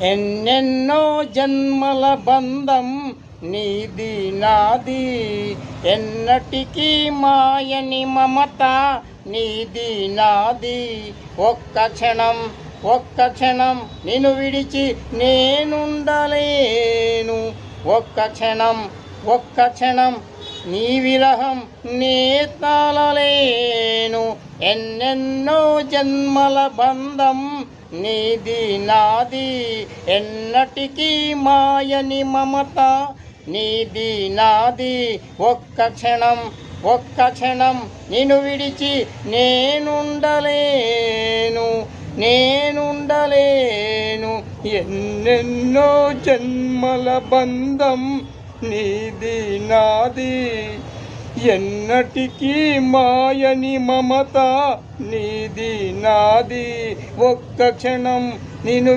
ఎన్నెన్నో జన్మల బంధం నీది నాది, ఎన్నటికీ మాయని మమత నీది నాది. ఒక్క క్షణం నిన్ను విడిచి నేనుండలేను. ఒక్క క్షణం నీ విరహం నే తాళలేను. ఎన్నెన్నో జన్మల బంధం నీది నాది, ఎన్నటికీ మాయని మమత నీది నాది. ఒక్క క్షణం నిన్ను విడిచి నేనుండలేను. ఎన్నెన్నో జన్మల బంధం నీది నాది, ఎన్నటికీ మాయని మమత నీది నాది. ఒక్క క్షణం నిన్ను